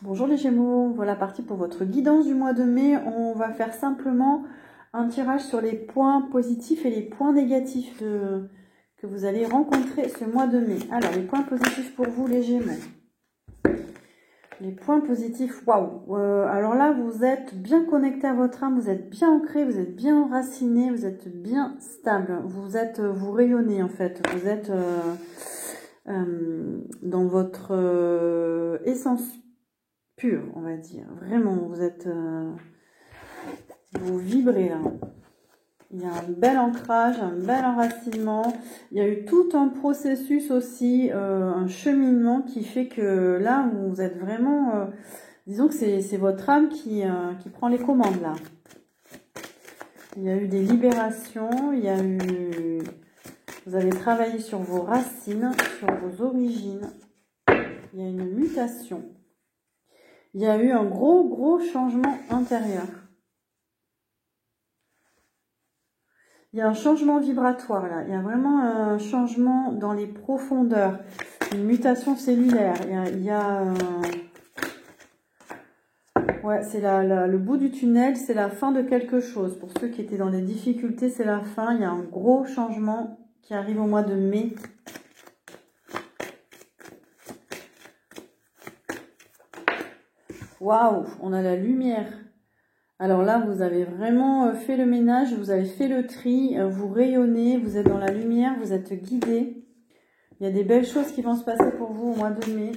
Bonjour les Gémeaux, voilà parti pour votre guidance du mois de mai. On va faire simplement un tirage sur les points positifs et les points négatifs que vous allez rencontrer ce mois de mai. Alors, les points positifs pour vous les Gémeaux. Les points positifs, waouh. Alors là, vous êtes bien connecté à votre âme, vous êtes bien ancré, vous êtes bien enraciné, vous êtes bien stable. Vous rayonnez en fait. Vous êtes dans votre essence pure, on va dire. Vraiment, vous vibrez là. Il y a un bel ancrage, un bel enracinement. Il y a eu tout un processus aussi, un cheminement qui fait que là, vous êtes vraiment... disons que c'est votre âme qui prend les commandes là. Il y a eu des libérations, vous avez travaillé sur vos racines, sur vos origines. Il y a une mutation. Il y a eu un gros changement intérieur. Il y a un changement vibratoire là. Il y a vraiment un changement dans les profondeurs. Une mutation cellulaire. Ouais, c'est le bout du tunnel, c'est la fin de quelque chose. Pour ceux qui étaient dans les difficultés, c'est la fin. Il y a un gros changement qui arrive au mois de mai. Waouh, on a la lumière. Alors là, vous avez vraiment fait le ménage, vous avez fait le tri, vous rayonnez, vous êtes dans la lumière, vous êtes guidé. Il y a des belles choses qui vont se passer pour vous au mois de mai.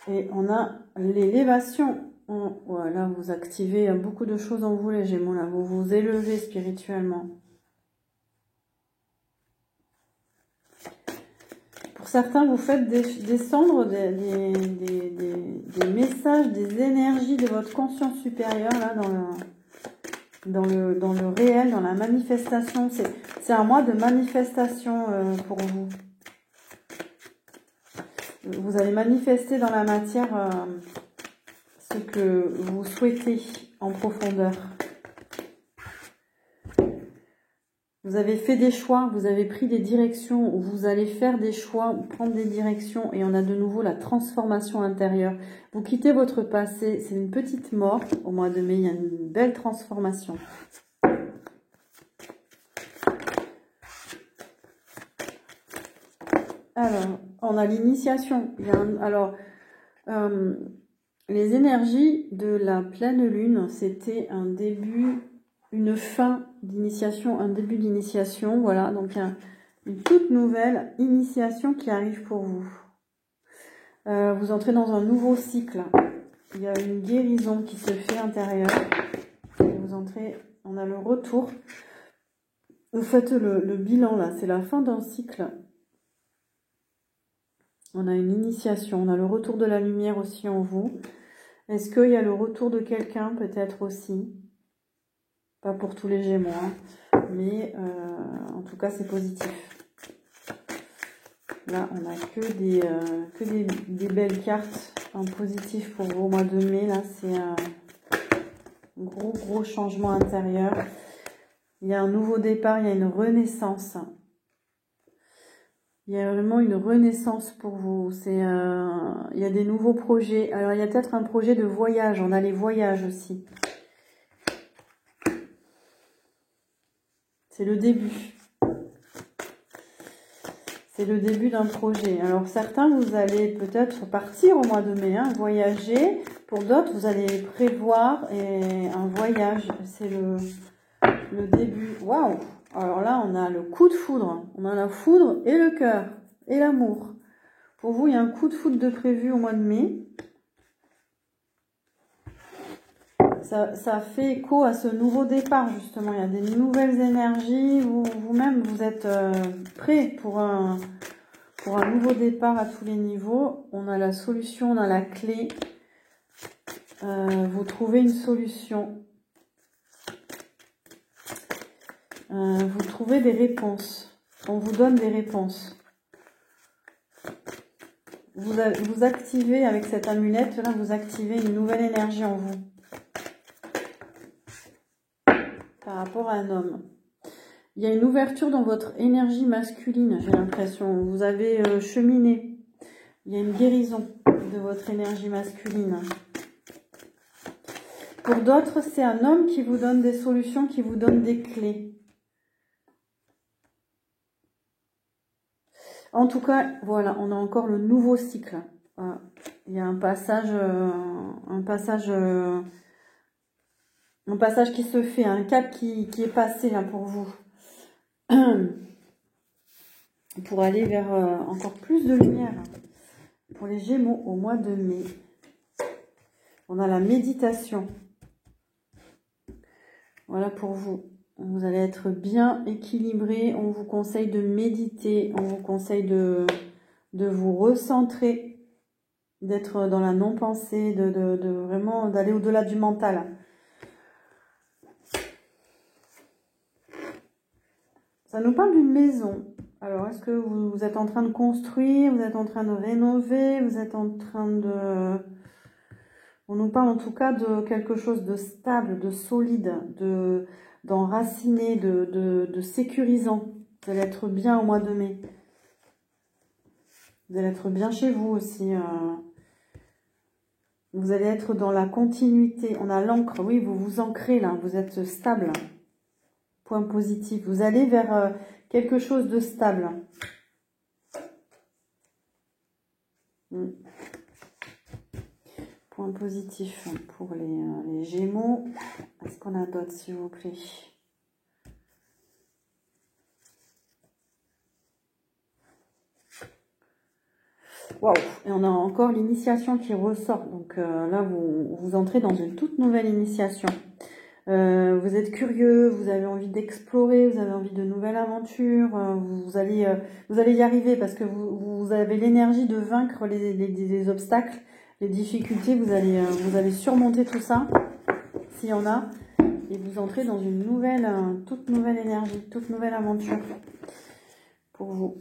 Et on a l'élévation. Voilà, vous activez beaucoup de choses en vous, les Gémeaux. Là, vous vous élevez spirituellement. Pour certains, vous faites descendre des messages, des énergies de votre conscience supérieure là dans le réel, dans la manifestation. C'est un mois de manifestation pour vous. Vous allez manifester dans la matière ce que vous souhaitez en profondeur. Vous avez fait des choix, vous avez pris des directions, ou vous allez faire des choix, ou prendre des directions, et on a de nouveau la transformation intérieure. Vous quittez votre passé, c'est une petite mort. Au mois de mai, il y a une belle transformation. Alors, on a l'initiation. Les énergies de la pleine lune, c'était un début, une fin d'initiation, un début d'initiation. Voilà, donc une toute nouvelle initiation qui arrive pour vous. Vous entrez dans un nouveau cycle. Il y a une guérison qui se fait intérieure. Vous entrez, on a le retour. Vous faites le bilan là, c'est la fin d'un cycle. On a une initiation, on a le retour de la lumière aussi en vous. Est-ce qu'il y a le retour de quelqu'un peut-être aussi? Pas pour tous les Gémeaux, hein. Mais en tout cas c'est positif. Là on n'a que des belles cartes en positif pour vous au mois de mai. Là c'est un gros changement intérieur. Il y a un nouveau départ, il y a une renaissance. Il y a vraiment une renaissance pour vous. Il y a des nouveaux projets. Alors, il y a peut-être un projet de voyage. On a les voyages aussi. C'est le début. C'est le début d'un projet. Alors, certains, vous allez peut-être partir au mois de mai, hein, voyager. Pour d'autres, vous allez prévoir un voyage. C'est le début. Waouh! Alors là, on a le coup de foudre. On a la foudre et le cœur et l'amour. Pour vous, il y a un coup de foudre de prévu au mois de mai. Ça fait écho à ce nouveau départ, justement. Il y a des nouvelles énergies. Vous-même, vous êtes prêt pour un nouveau départ à tous les niveaux. On a la solution, on a la clé. Vous trouvez une solution. Vous trouvez des réponses. On vous donne des réponses. Vous activez avec cette amulette, là, vous activez une nouvelle énergie en vous. Par rapport à un homme. Il y a une ouverture dans votre énergie masculine, j'ai l'impression. Vous avez cheminé. Il y a une guérison de votre énergie masculine. Pour d'autres, c'est un homme qui vous donne des solutions, qui vous donne des clés. En tout cas, voilà, on a encore le nouveau cycle. Il y a un passage qui se fait, un cap qui est passé là pour vous. Pour aller vers encore plus de lumière. Pour les Gémeaux au mois de mai. On a la méditation. Voilà pour vous. Vous allez être bien équilibré. On vous conseille de méditer. On vous conseille de vous recentrer. D'être dans la non-pensée. De vraiment d'aller au-delà du mental. Ça nous parle d'une maison. Alors, est-ce que vous êtes en train de construire? Vous êtes en train de rénover? Vous êtes en train de... On nous parle en tout cas de quelque chose de stable, de solide, d'enraciné, de sécurisant. Vous allez être bien au mois de mai. Vous allez être bien chez vous aussi. Vous allez être dans la continuité. On a l'encre. Oui, vous vous ancrez là. Vous êtes stable. Point positif. Vous allez vers quelque chose de stable. Point positif pour les Gémeaux. Est-ce qu'on a d'autres, s'il vous plaît? Waouh! Et on a encore l'initiation qui ressort. Donc là, vous entrez dans une toute nouvelle initiation. Vous êtes curieux, vous avez envie d'explorer, vous avez envie de nouvelles aventures. Vous allez y arriver parce que vous avez l'énergie de vaincre les obstacles, les difficultés. Vous allez surmonter tout ça, s'il y en a. Et vous entrez dans une toute nouvelle énergie, toute nouvelle aventure pour vous.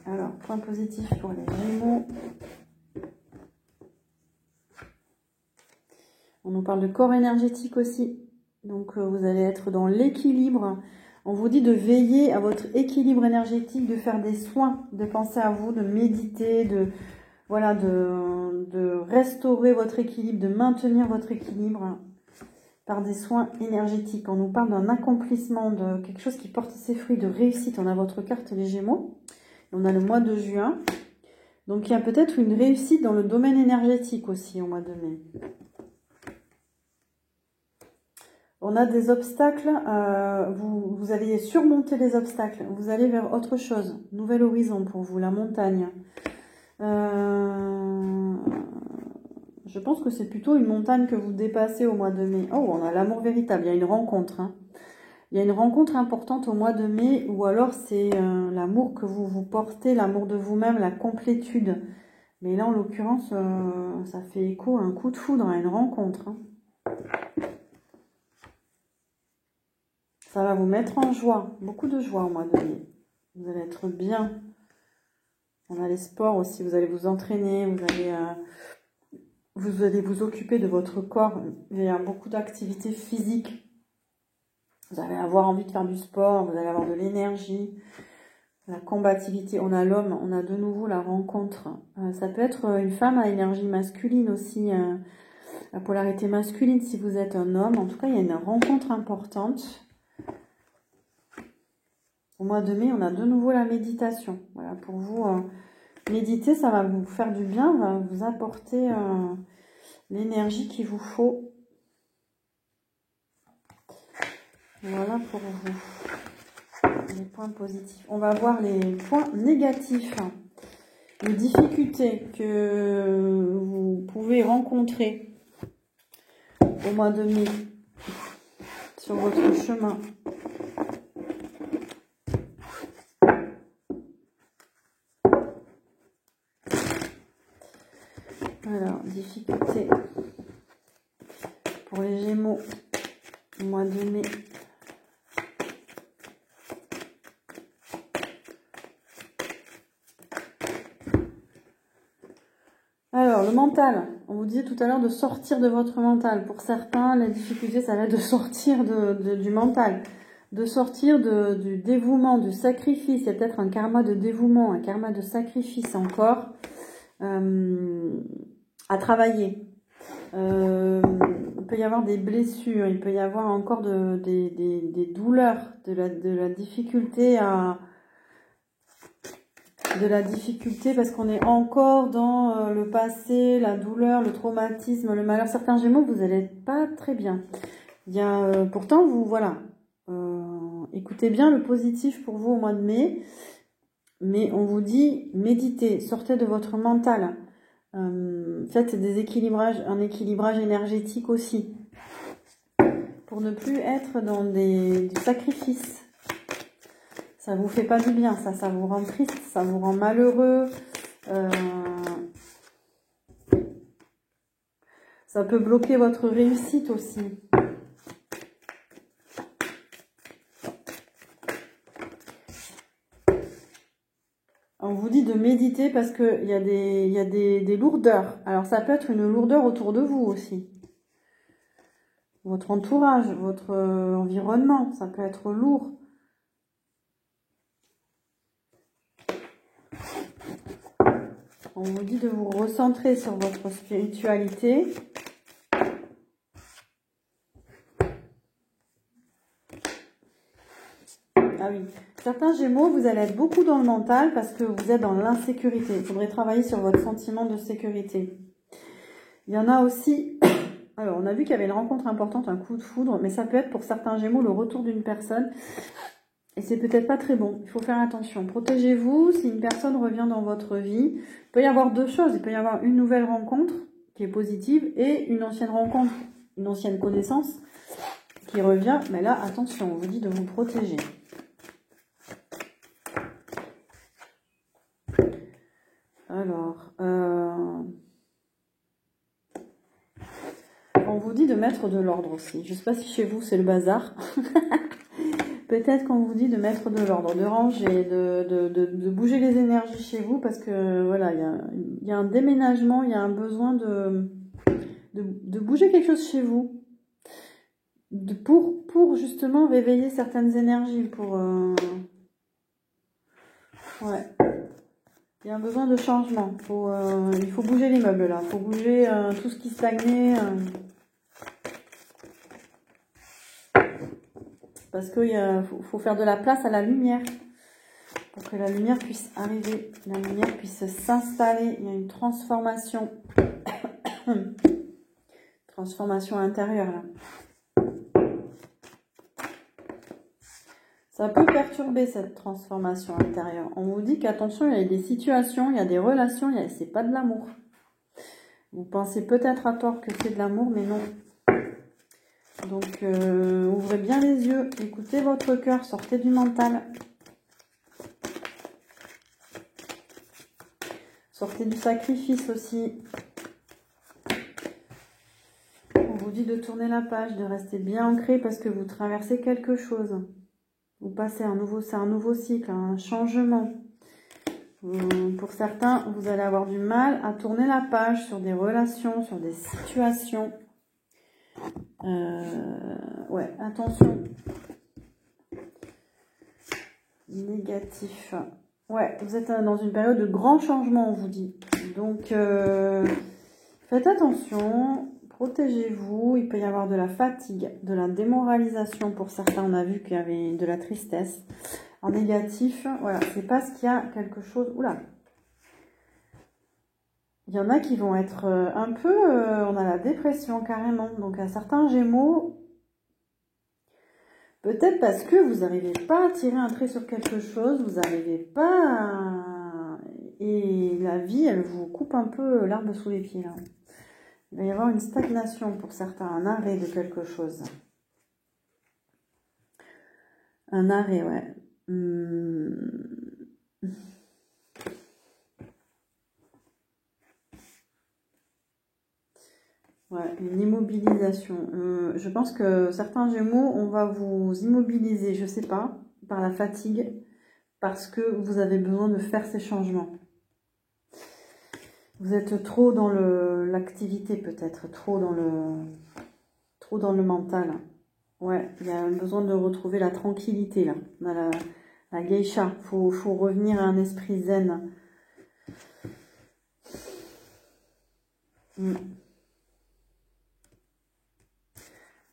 Alors, point positif pour les Gémeaux. On nous parle de corps énergétique aussi. Donc, vous allez être dans l'équilibre. On vous dit de veiller à votre équilibre énergétique, de faire des soins, de penser à vous, de méditer, de restaurer votre équilibre, de maintenir votre équilibre par des soins énergétiques. On nous parle d'un accomplissement, de quelque chose qui porte ses fruits, de réussite. On a votre carte les Gémeaux. On a le mois de juin. Donc, il y a peut-être une réussite dans le domaine énergétique aussi au mois de mai. On a des obstacles, vous allez surmonter les obstacles, vous allez vers autre chose, nouvel horizon pour vous, la montagne. Je pense que c'est plutôt une montagne que vous dépassez au mois de mai. Oh, on a l'amour véritable, il y a une rencontre. Il y a une rencontre importante au mois de mai, ou alors c'est l'amour que vous portez, l'amour de vous-même, la complétude. Mais là, en l'occurrence, ça fait écho à un coup de foudre, à une rencontre. Ça va vous mettre en joie, beaucoup de joie au mois de mai. Vous allez être bien. On a les sports aussi, vous allez vous entraîner, vous allez vous occuper de votre corps. Il y a beaucoup d'activités physiques. Vous allez avoir envie de faire du sport, vous allez avoir de l'énergie, la combativité. On a l'homme, on a de nouveau la rencontre. Ça peut être une femme à énergie masculine aussi, la polarité masculine si vous êtes un homme. En tout cas, il y a une rencontre importante. Au mois de mai, on a de nouveau la méditation. Voilà, pour vous, méditer, ça va vous faire du bien, va vous apporter l'énergie qu'il vous faut. Voilà pour vous. Les points positifs. On va voir les points négatifs. Les difficultés que vous pouvez rencontrer au mois de mai sur votre chemin. Alors, difficulté pour les Gémeaux au mois de mai. Alors, le mental. On vous disait tout à l'heure de sortir de votre mental. Pour certains, la difficulté, ça va être de sortir du mental. De sortir du dévouement, du sacrifice. Il y a peut-être un karma de dévouement, un karma de sacrifice encore à travailler. Il peut y avoir des blessures, il peut y avoir encore des douleurs, de la difficulté parce qu'on est encore dans le passé, la douleur, le traumatisme, le malheur. Certains Gémeaux, vous n'allez pas très bien. Il y a pourtant vous voilà. Écoutez bien le positif pour vous au mois de mai, mais on vous dit méditez, sortez de votre mental. Faites un équilibrage énergétique aussi, pour ne plus être dans du sacrifice. Ça vous fait pas du bien, ça vous rend triste, ça vous rend malheureux. Ça peut bloquer votre réussite aussi. On vous dit de méditer parce qu'il y a des lourdeurs. Alors ça peut être une lourdeur autour de vous aussi. Votre entourage, votre environnement, ça peut être lourd. On vous dit de vous recentrer sur votre spiritualité. Ah oui, certains Gémeaux, vous allez être beaucoup dans le mental parce que vous êtes dans l'insécurité. Il faudrait travailler sur votre sentiment de sécurité. Il y en a aussi... Alors, on a vu qu'il y avait une rencontre importante, un coup de foudre, mais ça peut être pour certains Gémeaux le retour d'une personne. Et c'est peut-être pas très bon. Il faut faire attention. Protégez-vous si une personne revient dans votre vie. Il peut y avoir deux choses. Il peut y avoir une nouvelle rencontre qui est positive et une ancienne rencontre, une ancienne connaissance qui revient. Mais là, attention, on vous dit de vous protéger. Alors, on vous dit de mettre de l'ordre aussi. Je ne sais pas si chez vous c'est le bazar. Peut-être qu'on vous dit de mettre de l'ordre, de ranger, de bouger les énergies chez vous parce que voilà, il y a un déménagement, il y a un besoin de bouger quelque chose chez vous. Pour justement réveiller certaines énergies. Ouais. Il y a un besoin de changement. Il faut bouger les meubles là. Il faut bouger tout ce qui stagnait. Parce qu'il faut faire de la place à la lumière. Pour que la lumière puisse arriver. La lumière puisse s'installer. Il y a une transformation. Transformation intérieure là. Ça peut perturber cette transformation intérieure. On vous dit qu'attention, il y a des situations, il y a des relations, c'est pas de l'amour. Vous pensez peut-être à tort que c'est de l'amour, mais non. Donc, ouvrez bien les yeux, écoutez votre cœur, sortez du mental. Sortez du sacrifice aussi. On vous dit de tourner la page, de rester bien ancré parce que vous traversez quelque chose. Vous passez c'est un nouveau cycle, un changement. Pour certains, vous allez avoir du mal à tourner la page sur des relations, sur des situations. Ouais, attention. Négatif. Ouais, vous êtes dans une période de grand changement, on vous dit. Donc, faites attention. Protégez-vous, il peut y avoir de la fatigue, de la démoralisation pour certains, on a vu qu'il y avait de la tristesse. En négatif, voilà, c'est parce qu'il y a quelque chose... Oula. Il y en a qui vont être un peu... on a la dépression carrément, donc à certains Gémeaux, peut-être parce que vous n'arrivez pas à tirer un trait sur quelque chose, vous n'arrivez pas à... Et la vie, elle vous coupe un peu l'herbe sous les pieds là. Il va y avoir une stagnation pour certains, un arrêt de quelque chose. Un arrêt, ouais. Ouais, une immobilisation. Je pense que certains Gémeaux, on va vous immobiliser, je sais pas, par la fatigue, parce que vous avez besoin de faire ces changements. Vous êtes trop dans l'activité peut-être, trop dans le mental. Ouais, il y a besoin de retrouver la tranquillité là. On a la geisha, faut revenir à un esprit zen.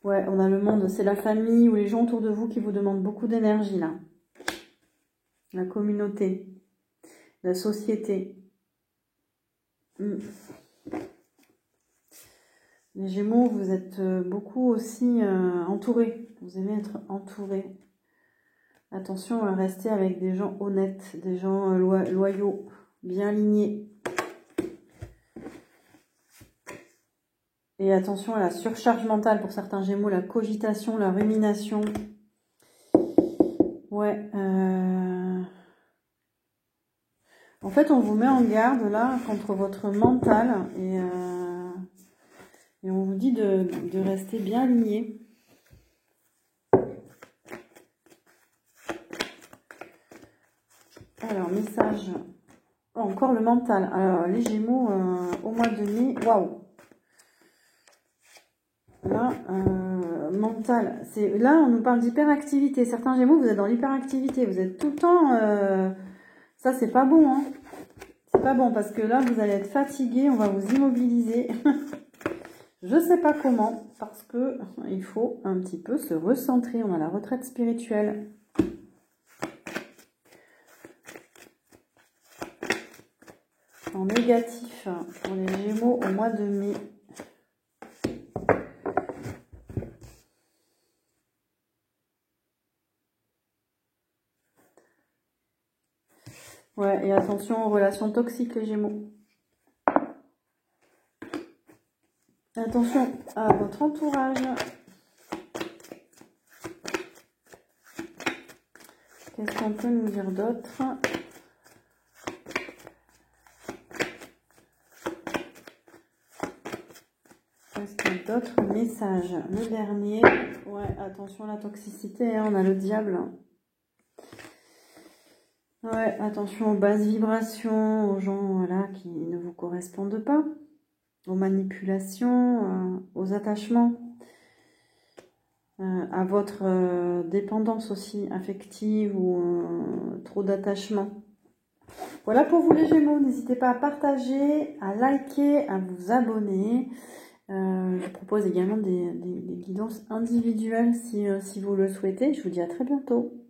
Ouais, on a le monde, c'est la famille ou les gens autour de vous qui vous demandent beaucoup d'énergie là. La communauté, la société. Les Gémeaux, vous êtes beaucoup aussi entourés. Vous aimez être entourés. Attention à rester avec des gens honnêtes, des gens loyaux, bien alignés. Et attention à la surcharge mentale pour certains Gémeaux, la cogitation, la rumination. Ouais. En fait, on vous met en garde là contre votre mental et on vous dit de rester bien aligné. Alors, message. Oh, encore le mental. Alors, les Gémeaux, au mois de mai, waouh. Là, mental. Là, on nous parle d'hyperactivité. Certains Gémeaux, vous êtes dans l'hyperactivité. Vous êtes tout le temps... ça, c'est pas bon, hein. C'est pas bon parce que là, vous allez être fatigué. On va vous immobiliser. Je sais pas comment. Parce que il faut un petit peu se recentrer. On a la retraite spirituelle. En négatif pour les Gémeaux au mois de mai. Ouais, et attention aux relations toxiques, les Gémeaux. Attention à votre entourage. Qu'est-ce qu'on peut nous dire d'autre? Est-ce qu'il y a d'autres messages? Le dernier. Ouais, attention à la toxicité, hein, on a le diable. Ouais, attention aux basses vibrations, aux gens voilà, qui ne vous correspondent pas, aux manipulations, aux attachements, à votre dépendance aussi affective ou trop d'attachement. Voilà pour vous les Gémeaux, n'hésitez pas à partager, à liker, à vous abonner. Je propose également des guidances individuelles si vous le souhaitez. Je vous dis à très bientôt.